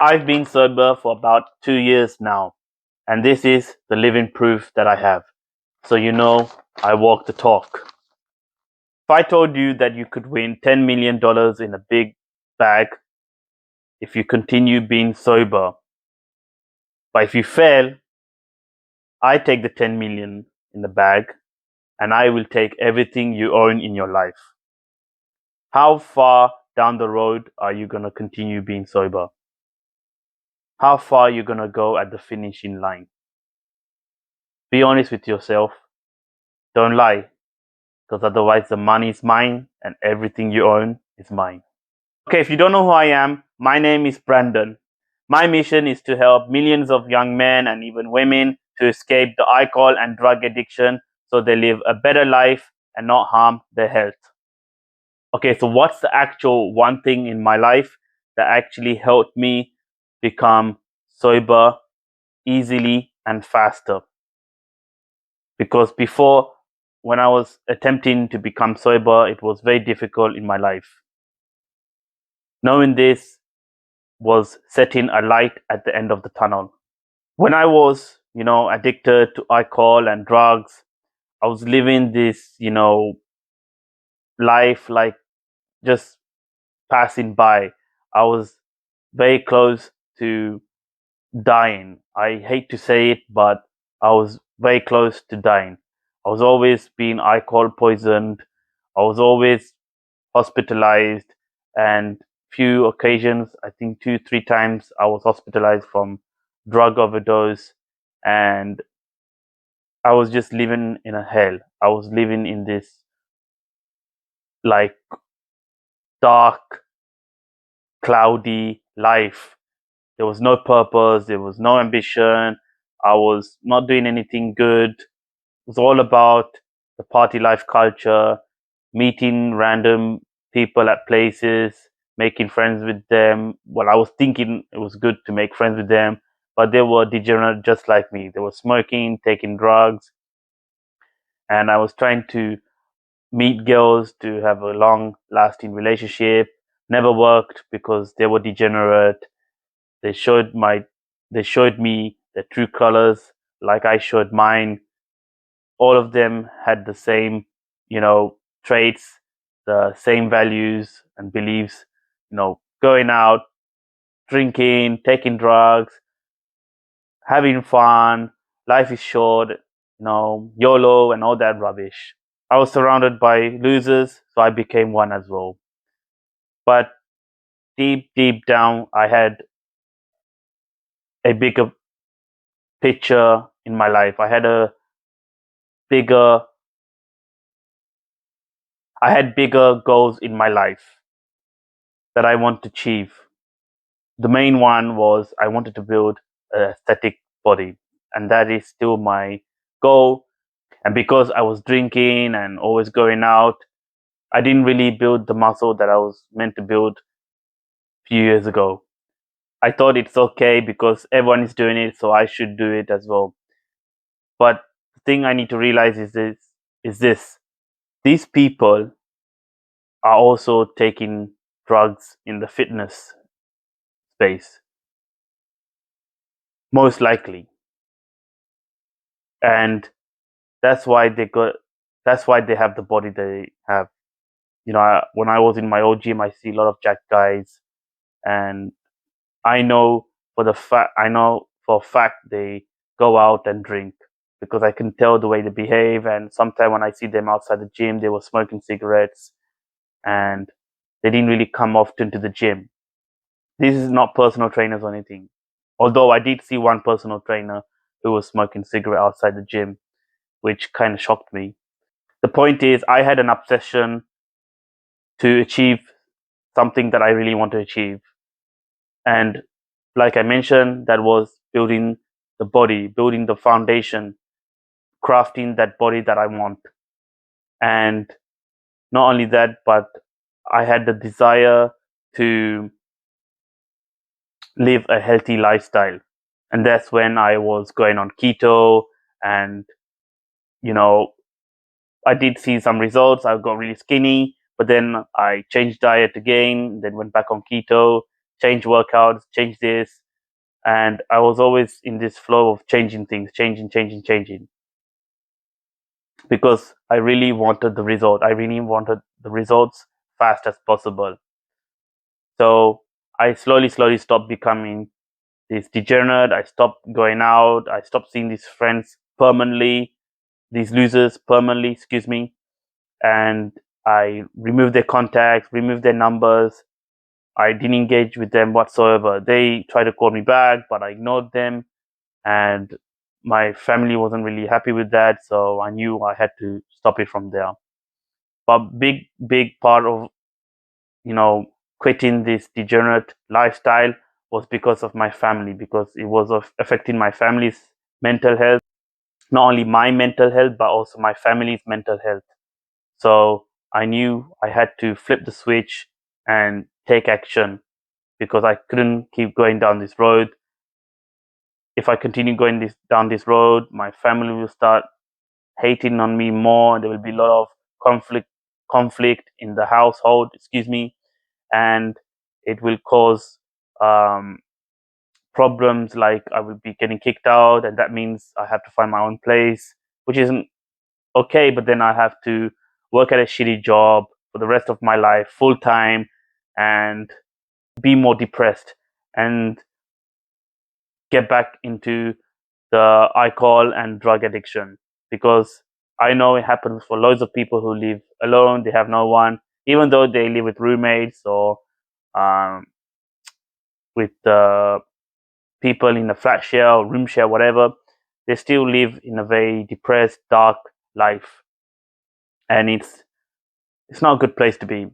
I've been sober for about 2 years now, and this is the living proof that I have. So I walk the talk. If I told you that you could win $10 million in a big bag if you continue being sober, but if you fail, I take the 10 million in the bag and I will take everything you own in your life. How far down the road are you going to continue being sober? How far are you going to go at the finishing line? Be honest with yourself. Don't lie, because otherwise the money is mine and everything you own is mine. Okay, if you don't know who I am, my name is Brandon. My mission is to help millions of young men and even women to escape the alcohol and drug addiction so they live a better life and not harm their health. Okay, so what's the actual one thing in my life that actually helped me become sober easily and faster? Because before, when I was attempting to become sober, it was very difficult in my life. Knowing this was setting a light at the end of the tunnel. When I was, addicted to alcohol and drugs, I was living this, life like just passing by. I was very close to dying. I hate to say it, but I was very close to dying. I was always being alcohol poisoned. I was always hospitalized, and few occasions, I think 2, 3 times, I was hospitalized from drug overdose, and I was just living in a hell. I was living in this like dark, cloudy life. There was no purpose, there was no ambition. I was not doing anything good. It was all about the party life culture, meeting random people at places, making friends with them. Well, I was thinking it was good to make friends with them, but they were degenerate just like me. They were smoking, taking drugs, and I was trying to meet girls to have a long lasting relationship. Never worked because they were degenerate. They showed me the true colors like I showed mine. All of them had the same, traits, the same values and beliefs, going out, drinking, taking drugs, having fun, life is short, YOLO and all that rubbish. I was surrounded by losers, so I became one as well. But deep down, I had a bigger picture in my life. Bigger, I had bigger goals in my life that I want to achieve. The main one was I wanted to build an aesthetic body, and that is still my goal. And because I was drinking and always going out, I didn't really build the muscle that I was meant to build a few years ago. I thought it's okay because everyone is doing it, so I should do it as well. But the thing I need to realize is this: these people are also taking drugs in the fitness space, most likely, and that's why they have the body they have. When I was in my old gym, I see a lot of jack guys, and I know for a fact they go out and drink because I can tell the way they behave. And sometimes when I see them outside the gym, they were smoking cigarettes, and they didn't really come often to the gym. This is not personal trainers or anything. Although I did see one personal trainer who was smoking cigarette outside the gym, which kind of shocked me. The point is, I had an obsession to achieve something that I really want to achieve. And like I mentioned, that was building the body, building the foundation, crafting that body that I want. And not only that, but I had the desire to live a healthy lifestyle. And that's when I was going on keto, and, you know, I did see some results. I got really skinny, but then I changed diet again, then went back on keto, change workouts, change this. And I was always in this flow of changing things, changing, because I really wanted the result. I really wanted the results fast as possible. So I slowly stopped becoming this degenerate. I stopped going out. I stopped seeing these friends permanently, these losers permanently, excuse me. And I removed their contacts, removed their numbers. I didn't engage with them whatsoever. They tried to call me back, but I ignored them. And my family wasn't really happy with that. So I knew I had to stop it from there. But big part of, you know, quitting this degenerate lifestyle was because of my family, because it was affecting my family's mental health, not only my mental health, but also my family's mental health. So I knew I had to flip the switch and take action, because I couldn't keep going down this road. If I continue going down this road, my family will start hating on me more. There will be a lot of conflict in the household, excuse me, and it will cause um, problems, like I will be getting kicked out, and that means I have to find my own place, which isn't okay. But then I have to work at a shitty job for the rest of my life, full time, and be more depressed and get back into the alcohol and drug addiction, because I know it happens for loads of people who live alone. They have no one, even though they live with roommates or um, with people in a flat share or room share, whatever. They still live in a very depressed, dark life, and it's not a good place to be.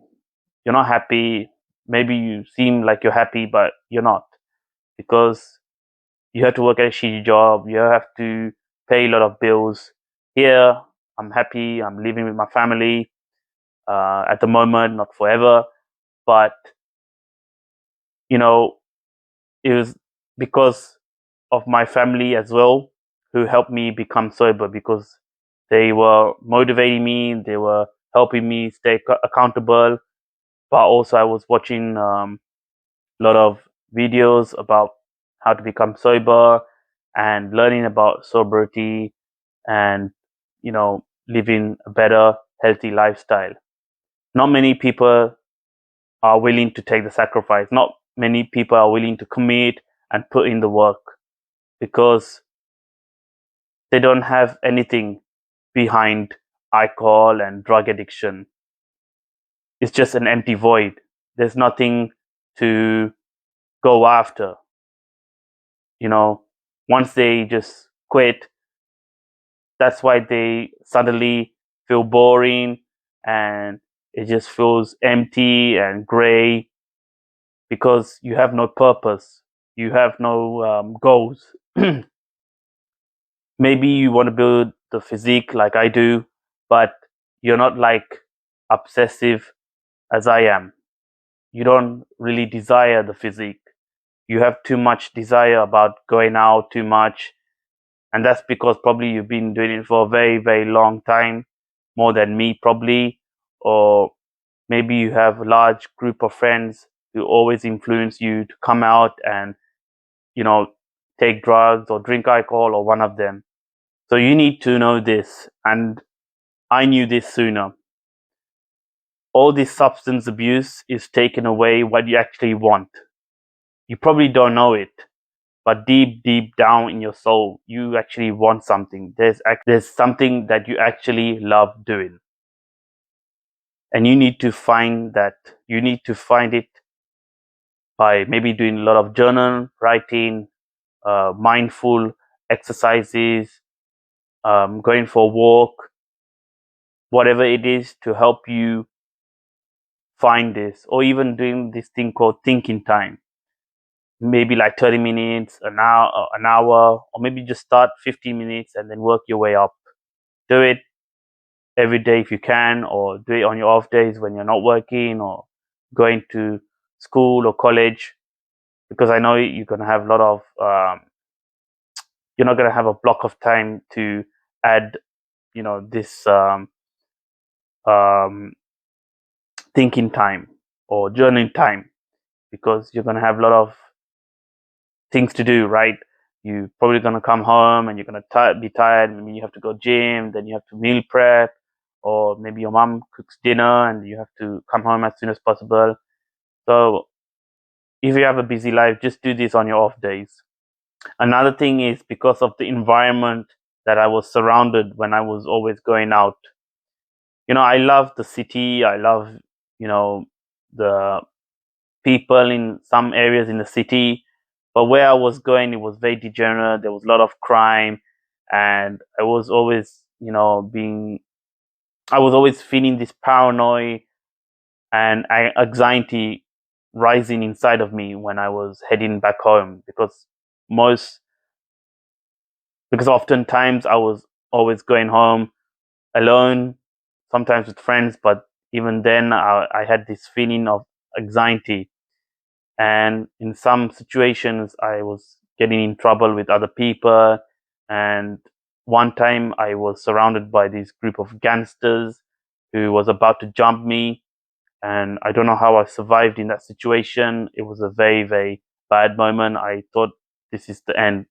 You're not happy. Maybe you seem like you're happy, but you're not, because you have to work at a shitty job. You have to pay a lot of bills. Here, I'm happy. I'm living with my family at the moment, not forever. But you know, it was because of my family as well, who helped me become sober, because they were motivating me. They were helping me stay accountable. But also, I was watching a lot of videos about how to become sober and learning about sobriety and, living a better, healthy lifestyle. Not many people are willing to take the sacrifice. Not many people are willing to commit and put in the work, because they don't have anything behind alcohol and drug addiction. It's just an empty void. There's nothing to go after. You know, once they just quit, that's why they suddenly feel boring, and it just feels empty and gray, because you have no purpose. You have no goals. Maybe you want to build the physique like I do, but you're not like obsessive as I am. You don't really desire the physique. You have too much desire about going out too much. And that's because probably you've been doing it for a very, very long time, more than me, probably. Or maybe you have a large group of friends who always influence you to come out and, you know, take drugs or drink alcohol, or one of them. So you need to know this. And I knew this sooner. All this substance abuse is taking away what you actually want. You probably don't know it, but deep down in your soul, you actually want something. There's something that you actually love doing, and you need to find that. You need to find it by maybe doing a lot of journal writing, mindful exercises, going for a walk, whatever it is to help you find this, or even doing this thing called thinking time. Maybe like 30 minutes, an hour, or maybe just start 15 minutes and then work your way up. Do it every day if you can, or do it on your off days when you're not working or going to school or college, because I know you're going to have a lot of you're not going to have a block of time to add, this um, thinking time or journaling time. because you're gonna have a lot of things to do, right? You're probably gonna come home and you're gonna be tired. Maybe you have to go gym, then you have to meal prep, or maybe your mom cooks dinner and you have to come home as soon as possible. So if you have a busy life, just do this on your off days. Another thing is because of the environment that I was surrounded when I was always going out. I love the city. I love, the people in some areas in the city. But where I was going, it was very degenerate. There was a lot of crime. And I was always, I was always feeling this paranoia and anxiety rising inside of me when I was heading back home most, because oftentimes I was always going home alone, sometimes with friends, but even then I had this feeling of anxiety. And in some situations, I was getting in trouble with other people. And one time I was surrounded by this group of gangsters who was about to jump me. And I don't know how I survived in that situation. It was a very, very bad moment. I thought this is the end.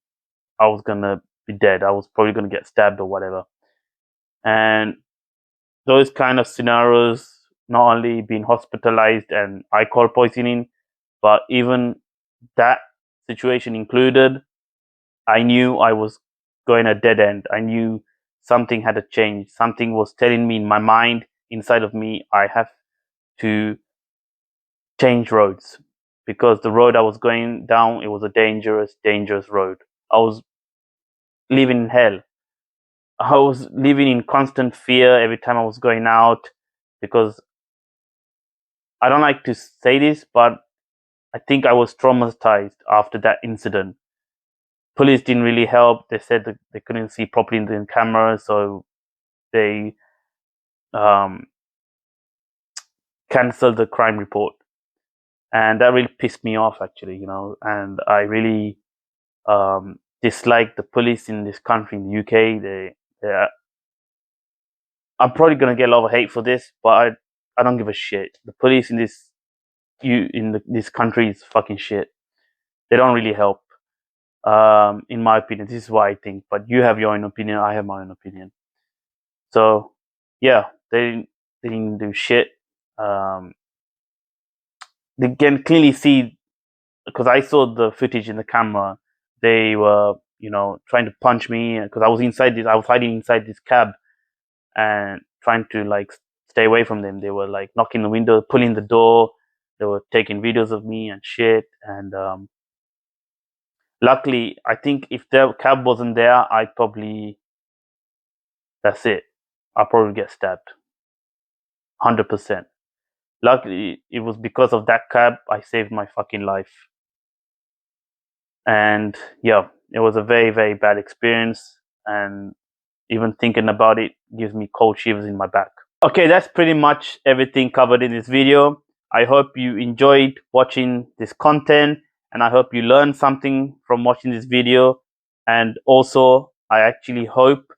I was going to be dead. I was probably going to get stabbed or whatever. And those kind of scenarios, not only being hospitalized and alcohol poisoning, but even that situation included, I knew I was going a dead end. I knew something had to change. Something was telling me in my mind, inside of me, I have to change roads, because the road I was going down, it was a dangerous, dangerous road. I was living in hell. I was living in constant fear every time I was going out, because I don't like to say this, but I think I was traumatized after that incident. Police didn't really help. They said that they couldn't see properly in the camera, so they um, canceled the crime report, and that really pissed me off, actually. And I really dislike the police in this country, in the UK. I'm probably gonna get a lot of hate for this, but I don't give a shit. The police in this country is fucking shit. They don't really help. In my opinion, this is what I think. But you have your own opinion. I have my own opinion. So yeah, they didn't do shit. Um, they can clearly see, because I saw the footage in the camera. They were, trying to punch me because I was inside this. I was hiding inside this cab and trying to like stay away from them. They were like knocking the window, pulling the door. They were taking videos of me and shit. And luckily, I think if the cab wasn't there, that's it. I'd probably get stabbed, 100%. Luckily, it was because of that cab I saved my fucking life. And yeah, it was a very, very bad experience. And even thinking about it gives me cold shivers in my back. Okay, that's pretty much everything covered in this video. I hope you enjoyed watching this content, and I hope you learned something from watching this video. And also, I actually hope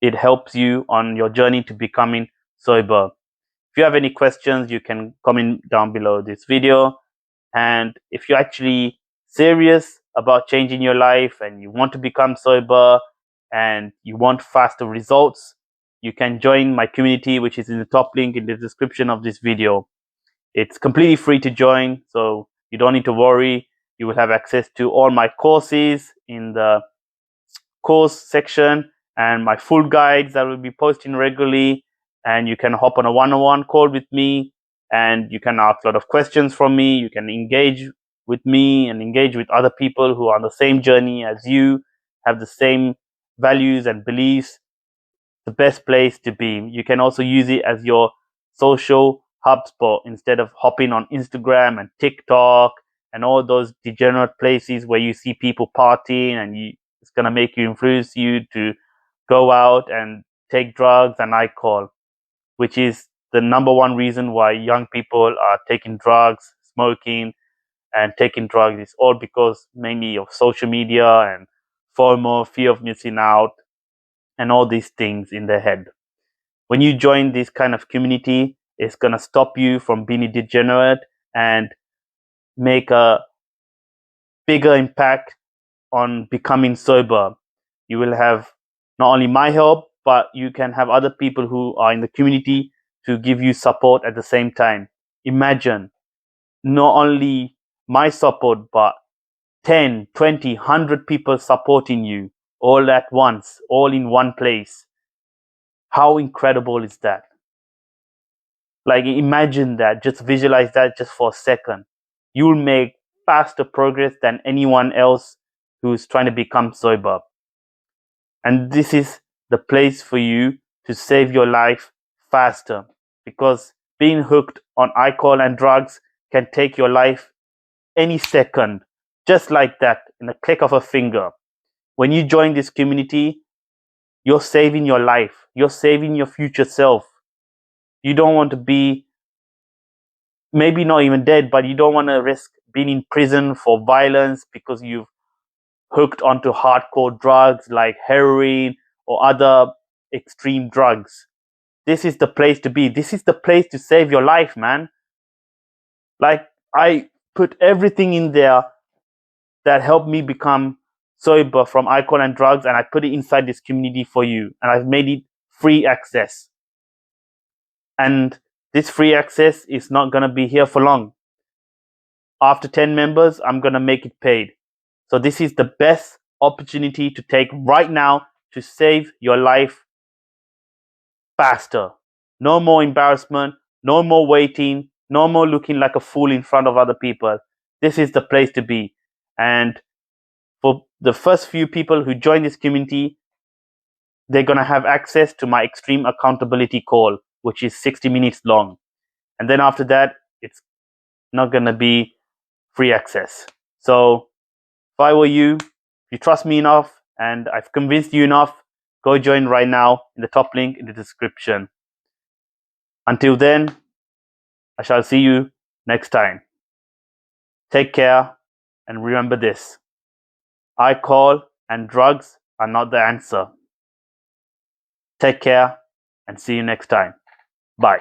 it helps you on your journey to becoming sober. If you have any questions, you can comment down below this video. And if you're actually serious about changing your life and you want to become sober and you want faster results, you can join my community, which is in the top link in the description of this video. It's completely free to join, so you don't need to worry. You will have access to all my courses in the course section and my full guides that will be posting regularly. And you can hop on a one-on-one call with me, and you can ask a lot of questions from me. You can engage with me and engage with other people who are on the same journey as you, have the same values and beliefs. The best place to be. You can also use it as your social HubSpot instead of hopping on Instagram and TikTok and all those degenerate places where you see people partying, and it's going to make you influence you to go out and take drugs and alcohol, which is the number one reason why young people are taking drugs, smoking, and taking drugs. Is all because mainly of social media and FOMO, fear of missing out, and all these things in their head. When you join this kind of community, it's going to stop you from being a degenerate, and make a bigger impact on becoming sober. You will have not only my help, but you can have other people who are in the community to give you support at the same time. Imagine not only my support, but 10, 20, 100 people supporting you all at once, all in one place. How incredible is that? Like, imagine that, just visualize that just for a second. You'll make faster progress than anyone else who's trying to become sober. And this is the place for you to save your life faster, because being hooked on alcohol and drugs can take your life any second, just like that, in a click of a finger. When you join this community, you're saving your life, you're saving your future self. You don't want to be, maybe not even dead, but you don't want to risk being in prison for violence because you've hooked onto hardcore drugs like heroin or other extreme drugs. This is the place to be. This is the place to save your life, man. Like, I put everything in there that helped me become sober from alcohol and drugs, and I put it inside this community for you. And I've made it free access. And this free access is not going to be here for long. After 10 members, I'm going to make it paid. So this is the best opportunity to take right now to save your life faster. No more embarrassment, no more waiting, no more looking like a fool in front of other people. This is the place to be. And for the first few people who join this community, they're going to have access to my extreme accountability call, which is 60 minutes long. And then after that, it's not going to be free access. So if I were you, if you trust me enough and I've convinced you enough, go join right now in the top link in the description. Until then, I shall see you next time. Take care, and remember this: alcohol and drugs are not the answer. Take care and see you next time. Bye.